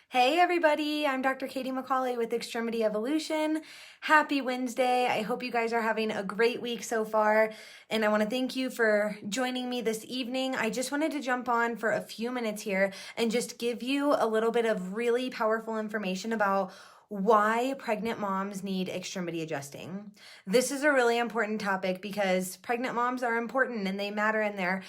Hey everybody, I'm Dr. Katie McCauley with Extremity Evolution. Happy Wednesday. I hope you guys are having a great week so far, and I want to thank you for joining me this evening. I just wanted to jump on for a few minutes here and just give you a little bit of really powerful information about why pregnant moms need extremity adjusting. This is a really important topic because pregnant moms are important and they matter, and they're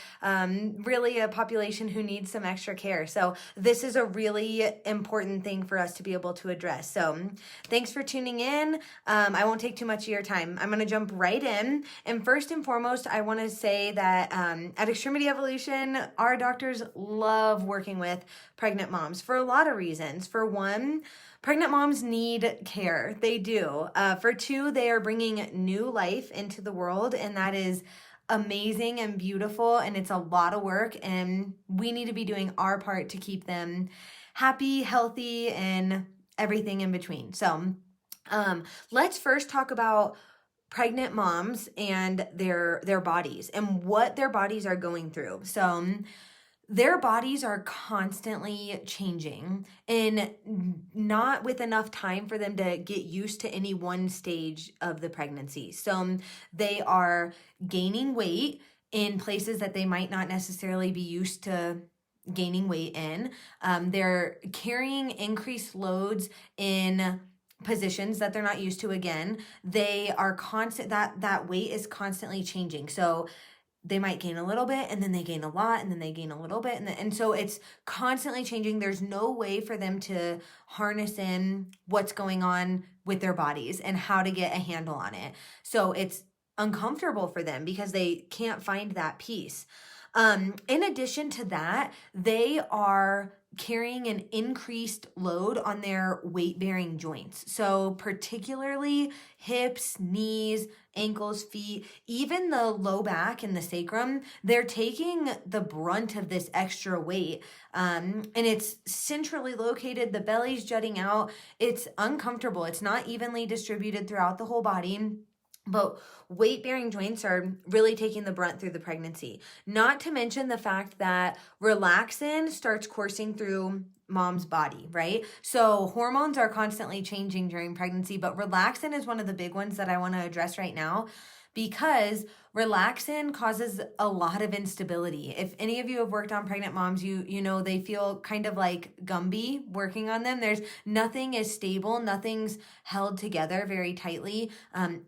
really a population who needs some extra care. So this is a really important thing for us to be able to address. So thanks for tuning in. I won't take too much of your time. I'm going to jump right in. And first and foremost, I want to say that at Extremity Evolution, our doctors love working with pregnant moms for a lot of reasons. For one, pregnant moms need care. They do. For two, they are bringing new life into the world, and that is amazing and beautiful, and it's a lot of work, and we need to be doing our part to keep them happy, healthy, and everything in between. So let's first talk about pregnant moms and their bodies and what their bodies are going through. So their bodies are constantly changing and not with enough time for them to get used to any one stage of the pregnancy. So they are gaining weight in places that they might not necessarily be used to gaining weight in. They're carrying increased loads in positions that they're not used to. Again, they are that weight is constantly changing. So they might gain a little bit, and then they gain a lot, and then they gain a little bit. And so it's constantly changing. There's no way for them to harness in what's going on with their bodies and how to get a handle on it. So it's uncomfortable for them because they can't find that peace. In addition to that, they are carrying an increased load on their weight-bearing joints. So particularly hips, knees, ankles, feet, even the low back and the sacrum, they're taking the brunt of this extra weight. And it's centrally located, the belly's jutting out. It's uncomfortable. It's not evenly distributed throughout the whole body. But weight-bearing joints are really taking the brunt through the pregnancy. Not to mention the fact that relaxin starts coursing through mom's body, right? So hormones are constantly changing during pregnancy, but relaxin is one of the big ones that I want to address right now, because relaxin causes a lot of instability. If any of you have worked on pregnant moms, you know they feel kind of like Gumby working on them. There's nothing is stable, nothing's held together very tightly.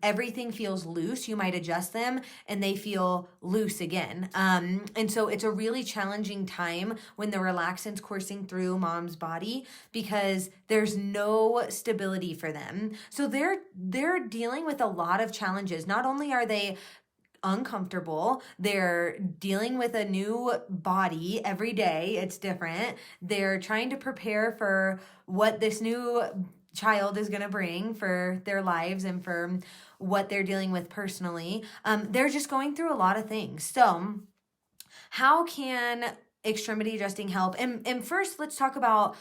Everything feels loose. You might adjust them and they feel loose again. And so it's a really challenging time when the relaxin's coursing through mom's body because there's no stability for them. So they're dealing with a lot of challenges. Not only are they uncomfortable, they're dealing with a new body every day. It's different. They're trying to prepare for what this new child is going to bring for their lives and for what they're dealing with personally. They're just going through a lot of things. So how can extremity adjusting help? And first, let's talk about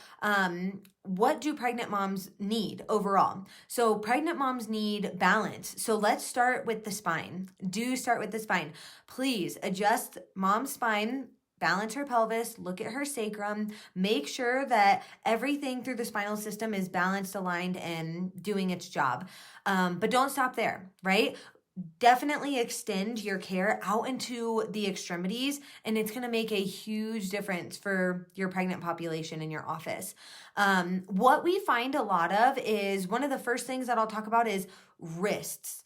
what do pregnant moms need overall? So pregnant moms need balance. So let's start with the spine. Do start with the spine. Please adjust mom's spine, balance her pelvis, look at her sacrum, make sure that everything through the spinal system is balanced, aligned, and doing its job. But don't stop there, right? Definitely extend your care out into the extremities, and it's going to make a huge difference for your pregnant population in your office. What we find a lot of is, one of the first things that I'll talk about is wrists.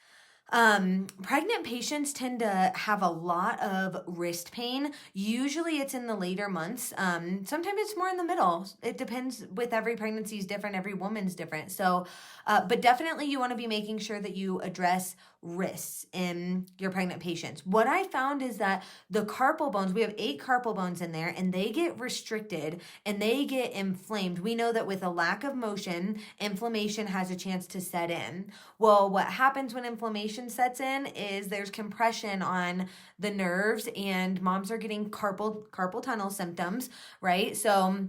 Pregnant patients tend to have a lot of wrist pain. Usually it's in the later months. Sometimes it's more in the middle. It depends. With every pregnancy is different. Every woman's different. So, but definitely you want to be making sure that you address wrists in your pregnant patients. What I found is that the carpal bones, we have 8 carpal bones in there, and they get restricted and they get inflamed. We know that with a lack of motion, inflammation has a chance to set in. Well, what happens when inflammation sets in is there's compression on the nerves, and moms are getting carpal tunnel symptoms, right? So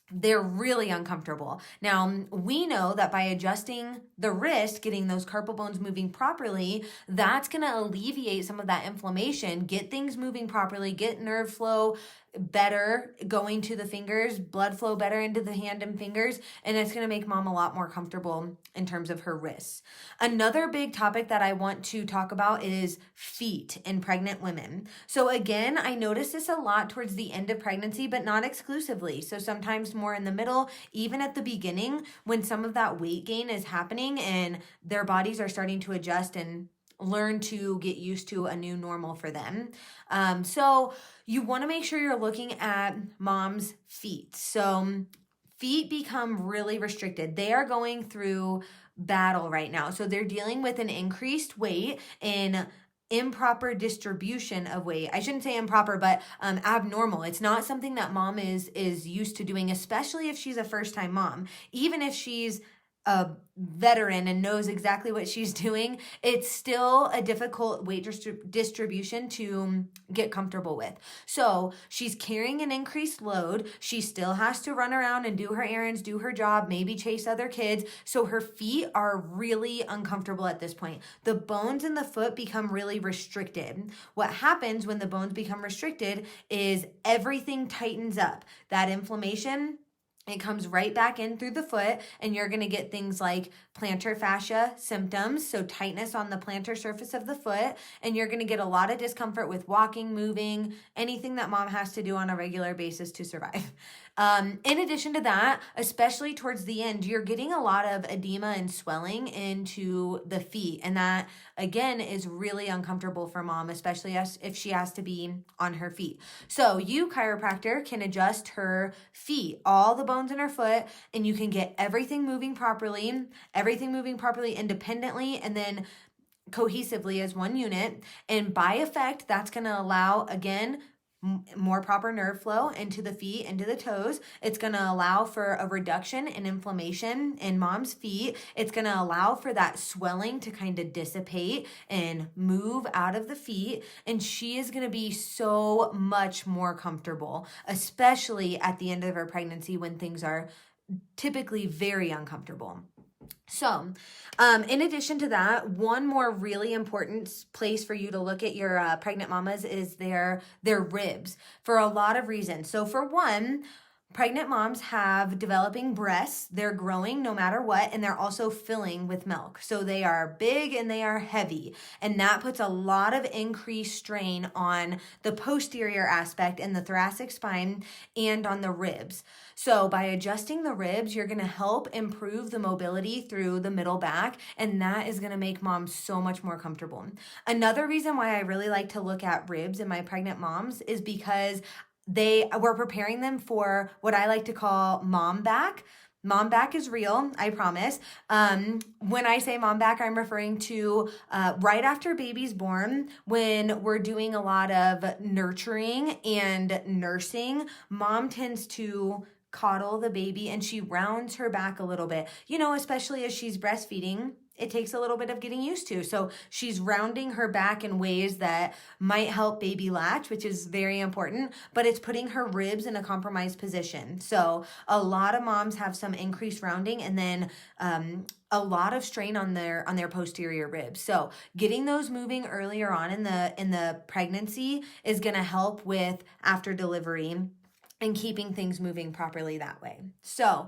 they're really uncomfortable. Now, we know that by adjusting the wrist, getting those carpal bones moving properly, that's going to alleviate some of that inflammation, get things moving properly, get nerve flow better going to the fingers, blood flow better into the hand and fingers, and it's going to make mom a lot more comfortable in terms of her wrists. Another big topic that I want to talk about is feet in pregnant women. So again, I notice this a lot towards the end of pregnancy, but not exclusively. So sometimes more in the middle, even at the beginning when some of that weight gain is happening and their bodies are starting to adjust and learn to get used to a new normal for them. So you want to make sure you're looking at mom's feet. So feet become really restricted. They are going through battle right now. So they're dealing with an increased weight and improper distribution of weight. I shouldn't say improper, but abnormal. It's not something that mom is used to doing, especially if she's a first-time mom. Even if she's a veteran and knows exactly what she's doing, it's still a difficult weight distribution to get comfortable with. So she's carrying an increased load. She still has to run around and do her errands, do her job, maybe chase other kids. So her feet are really uncomfortable at this point. The bones in the foot become really restricted. What happens when the bones become restricted is everything tightens up. That inflammation, it comes right back in through the foot, and you're going to get things like plantar fascia symptoms, so tightness on the plantar surface of the foot, and you're going to get a lot of discomfort with walking, moving, anything that mom has to do on a regular basis to survive. In addition to that, especially towards the end, you're getting a lot of edema and swelling into the feet, and that, again, is really uncomfortable for mom, especially if she has to be on her feet. So you, chiropractor, can adjust her feet, all the bones in her foot, and you can get everything moving properly independently, and then cohesively as one unit. And by effect, that's going to allow, again, more proper nerve flow into the feet, into the toes. It's going to allow for a reduction in inflammation in mom's feet. It's going to allow for that swelling to kind of dissipate and move out of the feet. And she is going to be so much more comfortable, especially at the end of her pregnancy when things are typically very uncomfortable. So, in addition to that, one more really important place for you to look at your pregnant mamas is their ribs for a lot of reasons. So for one, pregnant moms have developing breasts. They're growing no matter what, and they're also filling with milk. So they are big and they are heavy, and that puts a lot of increased strain on the posterior aspect in the thoracic spine and on the ribs. So by adjusting the ribs, you're going to help improve the mobility through the middle back, and that is going to make mom so much more comfortable. Another reason why I really like to look at ribs in my pregnant moms is because we're preparing them for what I like to call mom back. Mom back is real, I promise. When I say mom back, I'm referring to right after baby's born, when we're doing a lot of nurturing and nursing, mom tends to coddle the baby and she rounds her back a little bit, especially as she's breastfeeding. It takes a little bit of getting used to. So she's rounding her back in ways that might help baby latch, which is very important, but it's putting her ribs in a compromised position. So a lot of moms have some increased rounding and then a lot of strain on their posterior ribs. So getting those moving earlier on in the pregnancy is going to help with after delivery and keeping things moving properly that way. So,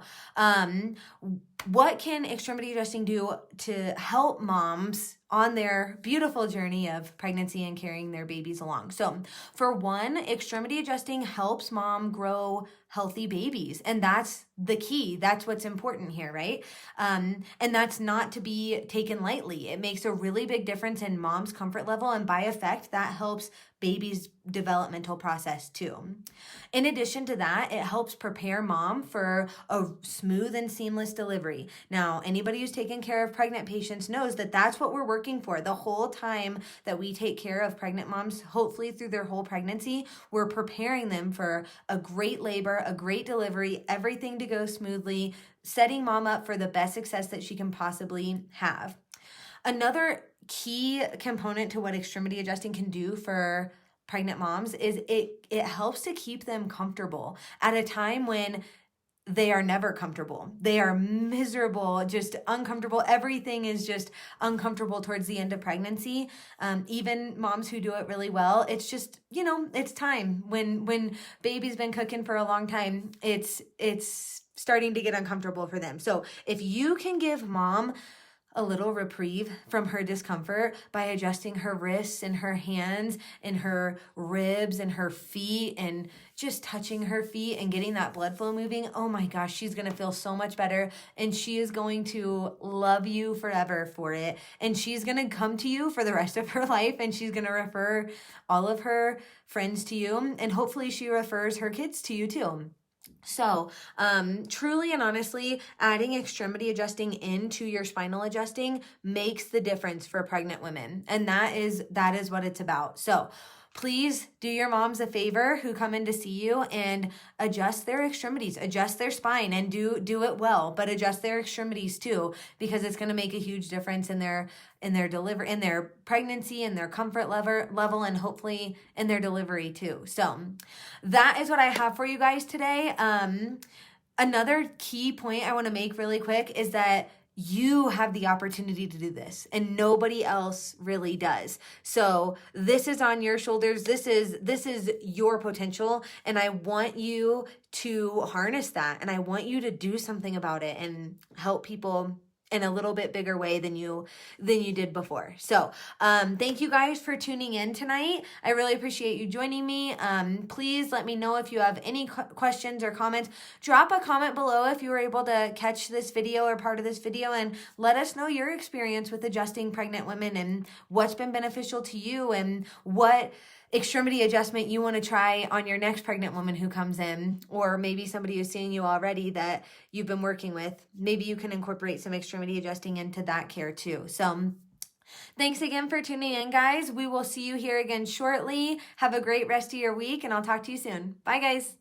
what can extremity adjusting do to help moms on their beautiful journey of pregnancy and carrying their babies along? So, for one, extremity adjusting helps mom grow healthy babies, and that's the key. That's what's important here, right? And that's not to be taken lightly. It makes a really big difference in mom's comfort level, and by effect, that helps baby's developmental process too. In addition to that, it helps prepare mom for a smooth and seamless delivery. Now, anybody who's taken care of pregnant patients knows that that's what we're working for. The whole time that we take care of pregnant moms, hopefully through their whole pregnancy, we're preparing them for a great labor, a great delivery, everything to go smoothly, setting mom up for the best success that she can possibly have. Another key component to what extremity adjusting can do for pregnant moms is it helps to keep them comfortable at a time when they are never comfortable. They are miserable, just uncomfortable. Everything is just uncomfortable towards the end of pregnancy. Even moms who do it really well, it's just, it's time. When baby's been cooking for a long time, it's starting to get uncomfortable for them. So if you can give mom a little reprieve from her discomfort by adjusting her wrists and her hands and her ribs and her feet and just touching her feet and getting that blood flow moving, oh my gosh, she's going to feel so much better, and she is going to love you forever for it. And she's going to come to you for the rest of her life, and she's going to refer all of her friends to you, and hopefully she refers her kids to you too. So, truly and honestly, adding extremity adjusting into your spinal adjusting makes the difference for pregnant women. And that is what it's about. So, please do your moms a favor who come in to see you and adjust their extremities, adjust their spine, and do it well, but adjust their extremities too, because it's going to make a huge difference in their delivery, in their pregnancy, and their comfort level, and hopefully in their delivery too. So that is what I have for you guys today. Another key point I want to make really quick is that you have the opportunity to do this, and nobody else really does. So this is on your shoulders. This is your potential, and I want you to harness that, and I want you to do something about it and help people in a little bit bigger way than you did before. So thank you guys for tuning in tonight. I really appreciate you joining me. Please let me know if you have any questions or comments. Drop a comment below if you were able to catch this video or part of this video, and let us know your experience with adjusting pregnant women and what's been beneficial to you and what extremity adjustment you want to try on your next pregnant woman who comes in, or maybe somebody who's seeing you already that you've been working with. Maybe you can incorporate some extremity adjusting into that care too. So thanks again for tuning in, guys. We will see you here again shortly. Have a great rest of your week, and I'll talk to you soon. Bye, guys.